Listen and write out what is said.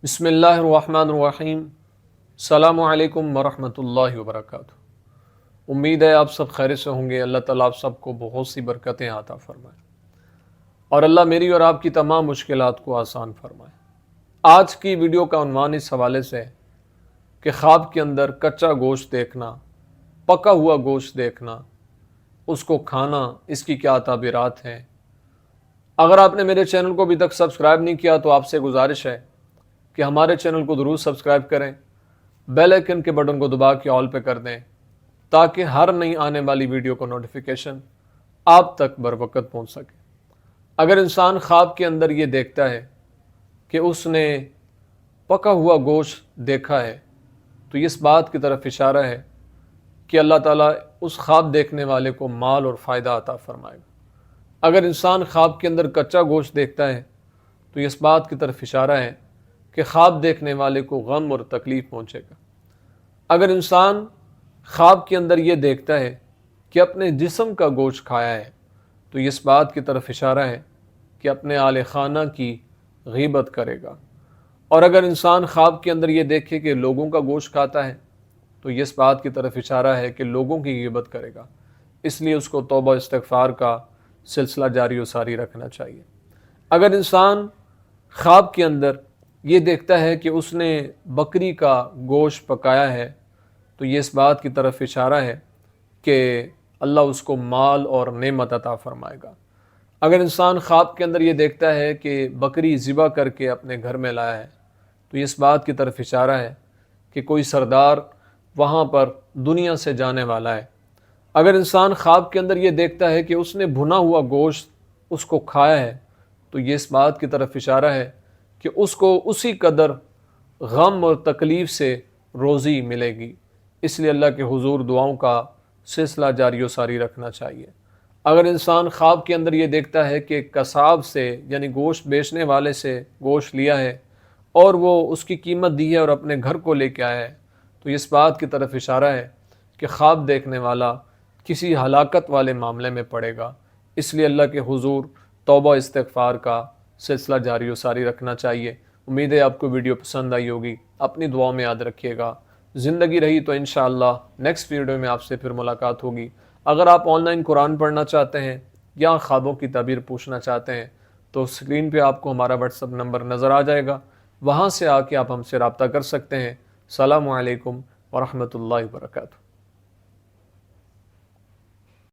بسم اللہ الرحمن الرحیم۔ السلام علیکم ورحمۃ اللہ وبرکاتہ۔ امید ہے آپ سب خیر سے ہوں گے۔ اللہ تعالیٰ آپ سب کو بہت سی برکتیں عطا فرمائے اور اللہ میری اور آپ کی تمام مشکلات کو آسان فرمائے۔ آج کی ویڈیو کا عنوان اس حوالے سے ہے کہ خواب کے اندر کچا گوشت دیکھنا، پکا ہوا گوشت دیکھنا، اس کو کھانا، اس کی کیا تعبیرات ہیں۔ اگر آپ نے میرے چینل کو ابھی تک سبسکرائب نہیں کیا تو آپ سے گزارش ہے کہ ہمارے چینل کو ضرور سبسکرائب کریں، بیل آئیکن کے بٹن کو دبا کے آل پہ کر دیں تاکہ ہر نئی آنے والی ویڈیو کا نوٹیفیکیشن آپ تک بر وقت پہنچ سکے۔ اگر انسان خواب کے اندر یہ دیکھتا ہے کہ اس نے پکا ہوا گوشت دیکھا ہے تو اس بات کی طرف اشارہ ہے کہ اللہ تعالیٰ اس خواب دیکھنے والے کو مال اور فائدہ عطا فرمائے گا۔ اگر انسان خواب کے اندر کچا گوشت دیکھتا ہے تو اس بات کی طرف اشارہ ہے کہ خواب دیکھنے والے کو غم اور تکلیف پہنچے گا۔ اگر انسان خواب کے اندر یہ دیکھتا ہے کہ اپنے جسم کا گوشت کھایا ہے تو اس بات کی طرف اشارہ ہے کہ اپنے آل خانہ کی غیبت کرے گا۔ اور اگر انسان خواب کے اندر یہ دیکھے کہ لوگوں کا گوشت کھاتا ہے تو اس بات کی طرف اشارہ ہے کہ لوگوں کی غیبت کرے گا، اس لیے اس کو توبہ استغفار کا سلسلہ جاری و ساری رکھنا چاہیے۔ اگر انسان خواب کے اندر یہ دیکھتا ہے کہ اس نے بکری کا گوشت پکایا ہے تو یہ اس بات کی طرف اشارہ ہے کہ اللہ اس کو مال اور نعمت عطا فرمائے گا۔ اگر انسان خواب کے اندر یہ دیکھتا ہے کہ بکری ذبح کر کے اپنے گھر میں لایا ہے تو اس بات کی طرف اشارہ ہے کہ کوئی سردار وہاں پر دنیا سے جانے والا ہے۔ اگر انسان خواب کے اندر یہ دیکھتا ہے کہ اس نے بھنا ہوا گوشت اس کو کھایا ہے تو یہ اس بات کی طرف اشارہ ہے کہ اس کو اسی قدر غم اور تکلیف سے روزی ملے گی، اس لیے اللہ کے حضور دعاؤں کا سلسلہ جاری و ساری رکھنا چاہیے۔ اگر انسان خواب کے اندر یہ دیکھتا ہے کہ قصاب سے یعنی گوشت بیچنے والے سے گوشت لیا ہے اور وہ اس کی قیمت دی ہے اور اپنے گھر کو لے کے آیا ہے تو اس بات کی طرف اشارہ ہے کہ خواب دیکھنے والا کسی ہلاکت والے معاملے میں پڑے گا، اس لیے اللہ کے حضور توبہ استغفار کا سلسلہ جاری و ساری رکھنا چاہیے۔ امید ہے آپ کو ویڈیو پسند آئی ہوگی، اپنی دعاؤں میں یاد رکھیے گا۔ زندگی رہی تو انشاءاللہ نیکسٹ ویڈیو میں آپ سے پھر ملاقات ہوگی۔ اگر آپ آن لائن قرآن پڑھنا چاہتے ہیں یا خوابوں کی تعبیر پوچھنا چاہتے ہیں تو اسکرین پہ آپ کو ہمارا واٹس ایپ نمبر نظر آ جائے گا، وہاں سے آ کے آپ ہم سے رابطہ کر سکتے ہیں۔ السلام علیکم ورحمۃ اللہ وبرکاتہ۔